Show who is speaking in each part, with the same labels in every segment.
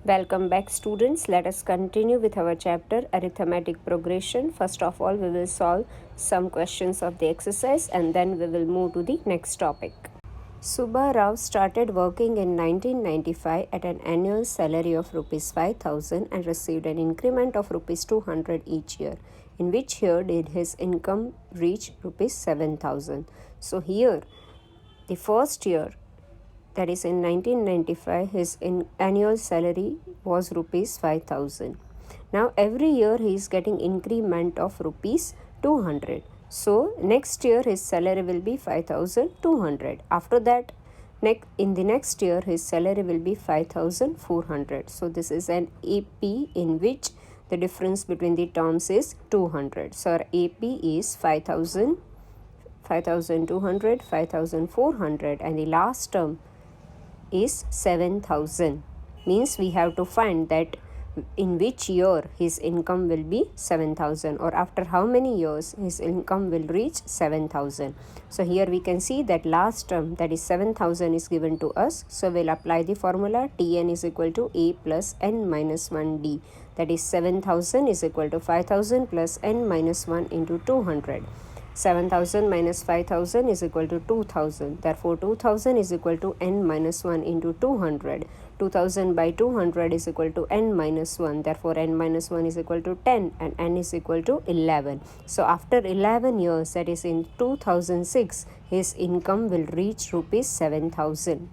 Speaker 1: Welcome back, students. Let us continue with our chapter Arithmetic Progression. First of all, we will solve some questions of the exercise and then we will move to the next topic. Subba Rao started working in 1995 at an annual salary of Rs 5,000 and received an increment of Rs 200 each year. In which year did his income reach Rs 7,000? So here, the first year, that is in 1995, his annual salary was Rs 5,000. Now every year he is getting increment of Rs 200. So next year his salary will be 5,200. After that, in the next year his salary will be 5,400. So this is an AP in which the difference between the terms is 200. So our AP is 5,000, 5,200, 5,400, and the last term is 7,000. Means we have to find that in which year his income will be 7,000 or after how many years his income will reach 7,000. So here we can see that last term, that is 7,000, is given to us. So we'll apply the formula Tn is equal to A plus n minus 1d. That is 7,000 is equal to 5,000 plus n minus 1 into 200. 7,000 minus 5,000 is equal to 2,000. Therefore, 2,000 is equal to n minus 1 into 200. 2,000 by 200 is equal to n minus 1. Therefore, n minus 1 is equal to 10 and n is equal to 11. So, after 11 years, that is in 2006, his income will reach Rs 7,000.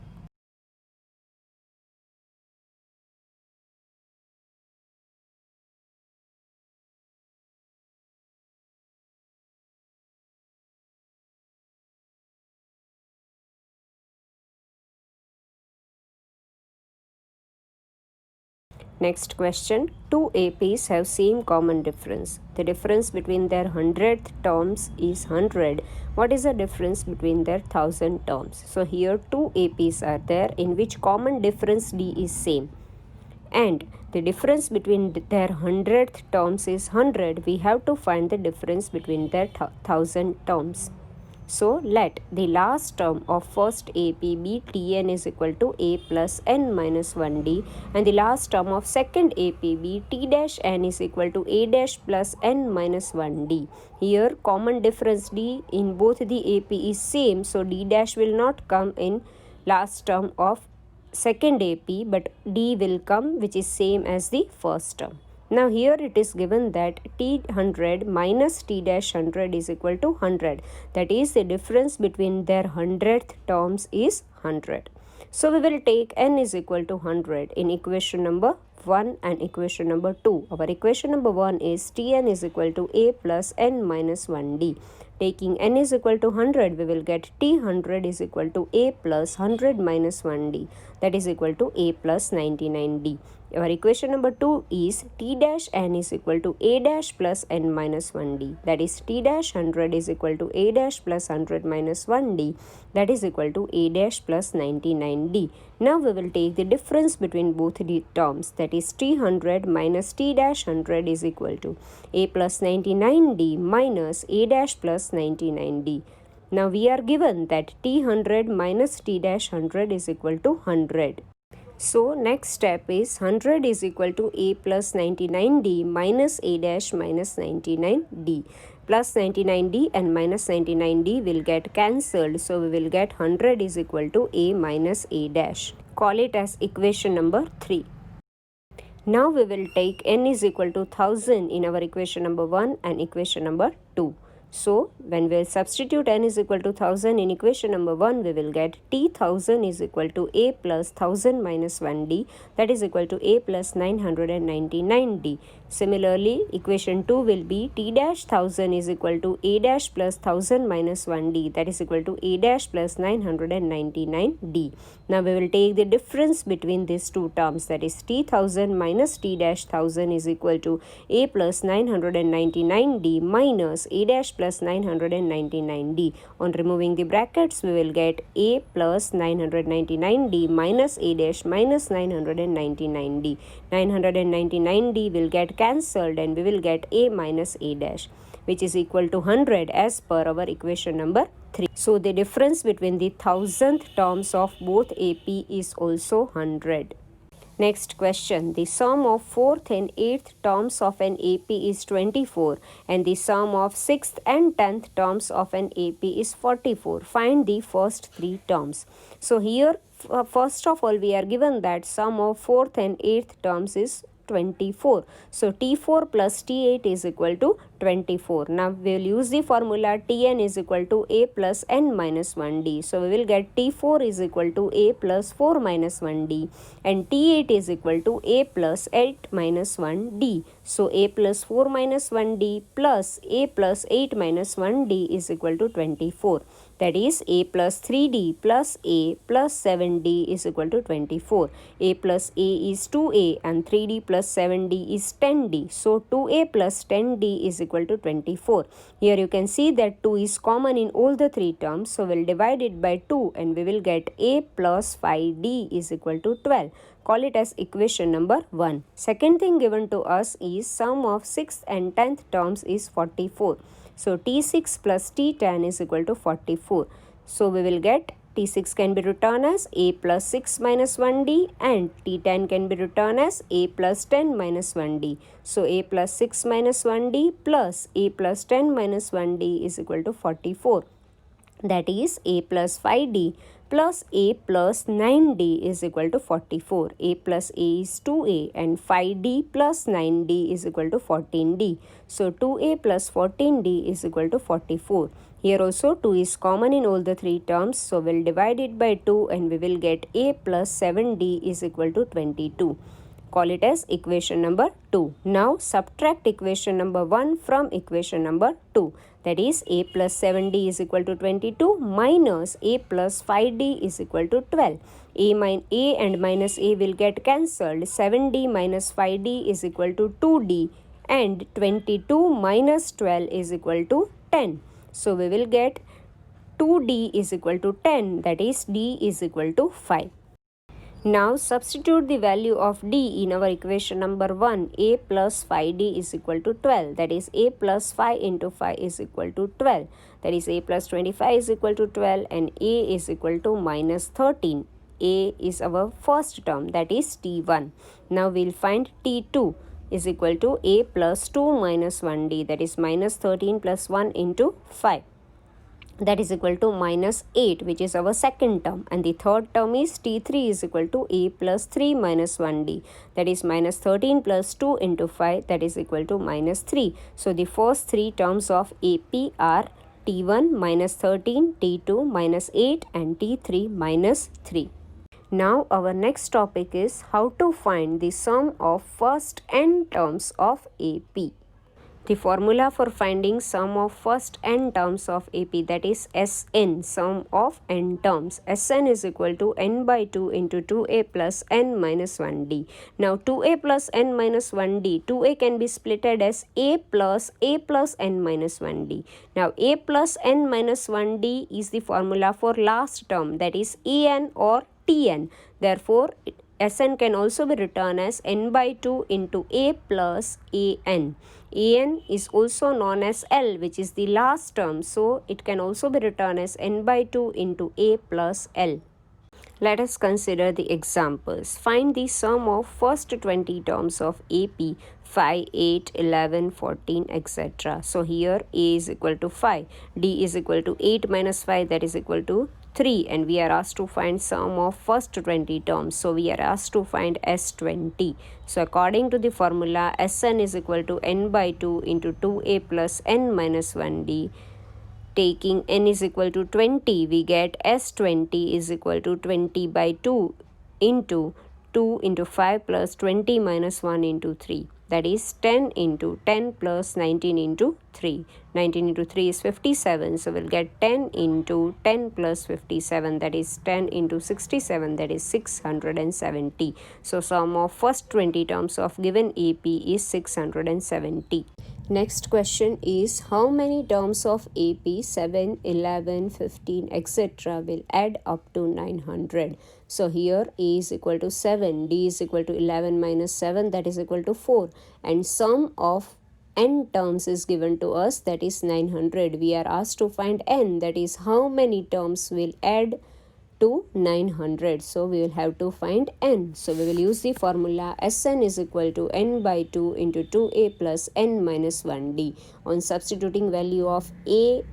Speaker 1: Next question. Two APs have same common difference. The difference between their 100th terms is 100. What is the difference between their 1000 terms? So here two APs are there in which common difference D is same. And the difference between their 100th terms is 100. We have to find the difference between their 1000 terms. So let the last term of first AP be Tn is equal to A plus n minus 1d and the last term of second AP be T dash n is equal to A dash plus n minus 1d. Here common difference D in both the AP is same, so D dash will not come in last term of second AP, but D will come which is same as the first term. Now here it is given that T100 minus T dash 100 is equal to 100. That is the difference between their 100th terms is 100. So we will take n is equal to 100 in equation number 1 and equation number 2. Our equation number 1 is Tn is equal to A plus n minus 1d. Taking n is equal to 100, we will get T100 is equal to A plus 100 minus 1d. That is equal to A plus 99d. Our equation number 2 is T dash n is equal to A dash plus n minus 1d. That is T dash 100 is equal to A dash plus 100 minus 1d. That is equal to A dash plus 99d. Now we will take the difference between both the terms. That is T100 minus T dash 100 is equal to A plus 99d minus A dash plus 99d. Now we are given that T100 minus T dash 100 is equal to 100. So next step is 100 is equal to A plus 99d minus A dash minus 99d. Plus 99d and minus 99d will get cancelled. So we will get 100 is equal to A minus A dash. Call it as equation number 3. Now we will take n is equal to 1000 in our equation number 1 and equation number 2. So when we substitute n is equal to 1000 in equation number 1, we will get T1000 is equal to A plus 1000 minus 1d, that is equal to A plus 999d. Similarly, equation 2 will be T dash 1000 is equal to A dash plus 1000 minus 1d, that is equal to A dash plus 999d. Now we will take the difference between these two terms, that is T1000 minus T dash 1000 is equal to A plus 999d minus A dash plus 999d. On removing the brackets, we will get A plus 999d minus A dash minus 999d. 999d will get cancelled and we will get A minus A dash, which is equal to 100 as per our equation number 3. So the difference between the 1000th terms of both AP is also 100. Next question. The sum of 4th and 8th terms of an AP is 24 and the sum of 6th and 10th terms of an AP is 44. Find the first three terms. So here first of all we are given that sum of 4th and 8th terms is 24. So T4 plus T8 is equal to 24. Now we will use the formula Tn is equal to A plus n minus 1d. So we will get T4 is equal to A plus 4 minus 1d and T8 is equal to A plus 8 minus 1d. So A plus 4 minus 1d plus A plus 8 minus 1d is equal to 24. That is A plus 3d plus A plus 7d is equal to 24. A plus A is 2A and 3d plus 7d is 10d. So 2A plus 10d is equal to 24. Here you can see that 2 is common in all the three terms. So we'll divide it by 2 and we will get A plus 5d is equal to 12. Call it as equation number 1. Second thing given to us is sum of 6th and 10th terms is 44. So T6 plus T10 is equal to 44. So we will get T6 can be written as A plus 6 minus 1d and T10 can be written as A plus 10 minus 1d. So A plus 6 minus 1d plus A plus 10 minus 1d is equal to 44. That is A plus 5d plus A plus 9d is equal to 44. A plus A is 2A and 5d plus 9d is equal to 14d. So 2A plus 14d is equal to 44. Here also 2 is common in all the three terms. So we'll divide it by 2 and we will get A plus 7d is equal to 22. Call it as equation number 2. Now subtract equation number 1 from equation number 2. That is A plus 7d is equal to 22 minus A plus 5d is equal to 12. A and minus A will get cancelled. 7d minus 5d is equal to 2d and 22 minus 12 is equal to 10. So we will get 2d is equal to 10, that is d is equal to 5. Now substitute the value of d in our equation number 1. A plus 5d is equal to 12. That is A plus 5 into 5 is equal to 12. That is A plus 25 is equal to 12 and A is equal to minus 13. A is our first term, that is T1. Now we will find T2 is equal to A plus 2 minus 1d, that is minus 13 plus 1 into 5. That is equal to minus 8, which is our second term, and the third term is T3 is equal to A plus 3 minus 1d, that is minus 13 plus 2 into 5, that is equal to minus 3. So the first three terms of AP are T1 minus 13, T2 minus 8 and T3 minus 3. Now our next topic is how to find the sum of first n terms of AP. The formula for finding sum of first n terms of AP, that is Sn, sum of n terms. Sn is equal to n by 2 into 2a plus n minus 1d. Now 2a plus n minus 1d, 2a can be splitted as a plus n minus 1d. Now a plus n minus 1d is the formula for last term, that is an or tn. Therefore Sn can also be written as n by 2 into a plus an. An is also known as L, which is the last term, so it can also be written as n by 2 into a plus L. Let us consider the examples. Find the sum of first 20 terms of AP 5, 8, 11, 14, etc. So here A is equal to 5, D is equal to 8 minus 5, that is equal to 3, and we are asked to find sum of first 20 terms. So we are asked to find S20. So according to the formula, Sn is equal to n by 2 into 2a plus n minus 1d. Taking n is equal to 20, we get S20 is equal to 20 by 2 into 2 into 5 plus 20 minus 1 into 3. That is 10 into 10 plus 19 into 3. 19 into 3 is 57. So we'll get 10 into 10 plus 57. That is 10 into 67. That is 670. So sum of first 20 terms of given AP is 670. Next question is how many terms of AP 7, 11, 15, etc. will add up to 900. So here A is equal to 7, D is equal to 11 minus 7, that is equal to 4, and sum of n terms is given to us, that is 900. We are asked to find n, that is how many terms will add to 900. So we will have to find n. So we will use the formula Sn is equal to n by 2 into 2a plus n minus 1d. On substituting value of a,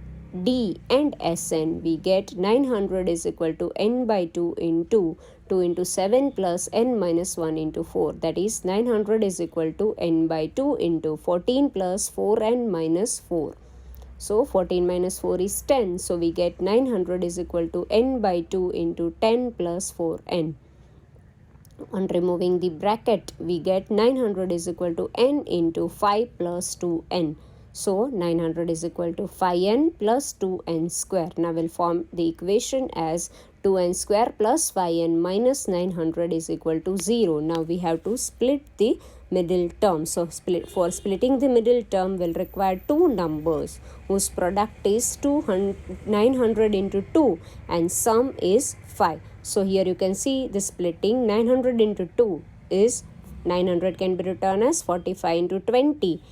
Speaker 1: d and Sn, we get 900 is equal to n by 2 into 2 into 7 plus n minus 1 into 4. That is 900 is equal to n by 2 into 14 plus 4n minus 4. So 14 minus 4 is 10. So we get 900 is equal to n by 2 into 10 plus 4n. On removing the bracket, we get 900 is equal to n into 5 plus 2n. So 900 is equal to 5n plus 2n square. Now we'll form the equation as 2n square plus 5n minus 900 is equal to 0. Now we have to split the middle term. So for splitting the middle term will require two numbers whose product is 900 into 2 and sum is 5. So here you can see the splitting. 900 into 2 is 900 can be written as 45 into 20.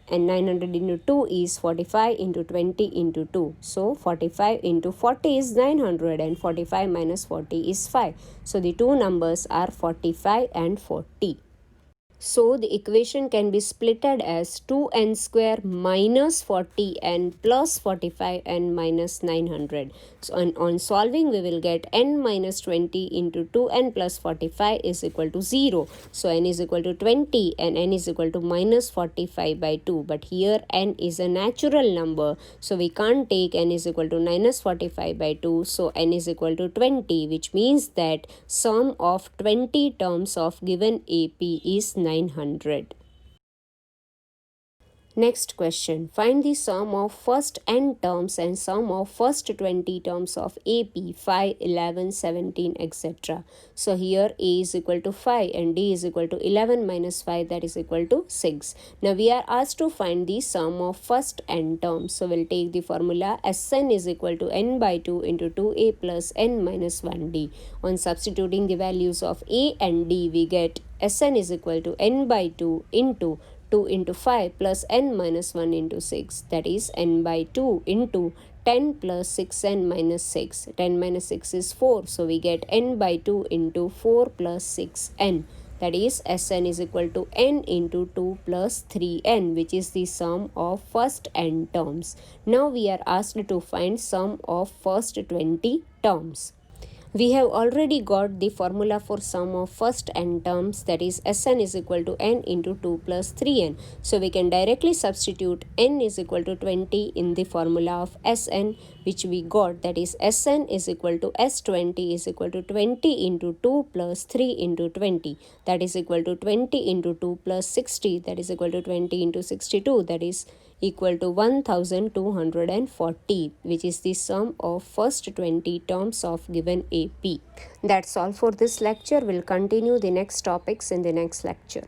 Speaker 1: And 900 into 2 is 45 into 20 into 2. So 45 into 40 is 900 and 45 minus 40 is 5. So the two numbers are 45 and 40. So the equation can be splitted as 2n square minus 40n plus 45n minus 900. So on solving, we will get n minus 20 into 2n plus 45 is equal to 0. So n is equal to 20 and n is equal to minus 45 by 2. But here n is a natural number. So we can't take n is equal to minus 45 by 2. So n is equal to 20, which means that sum of 20 terms of given AP is 900. Next question. Find the sum of first n terms and sum of first 20 terms of AP 5, 11, 17, etc. So here A is equal to 5 and D is equal to 11 minus 5, that is equal to 6. Now we are asked to find the sum of first n terms. So we'll take the formula Sn is equal to n by 2 into 2a plus n minus 1d. On substituting the values of A and D, we get Sn is equal to n by 2 into 2 into 5 plus n minus 1 into 6, that is n by 2 into 10 plus 6n minus 6. 10 minus 6 is 4, so we get n by 2 into 4 plus 6n, that is Sn is equal to n into 2 plus 3n, which is the sum of first n terms. Now we are asked to find sum of first 20 terms. We have already got the formula for sum of first n terms, that is Sn is equal to n into 2 plus 3n. So we can directly substitute n is equal to 20 in the formula of Sn, which we got, that is Sn is equal to S20 is equal to 20 into 2 plus 3 into 20, that is equal to 20 into 2 plus 60, that is equal to 20 into 62, that is equal to 1240, which is the sum of first 20 terms of given AP. That's all for this lecture. We'll continue the next topics in the next lecture.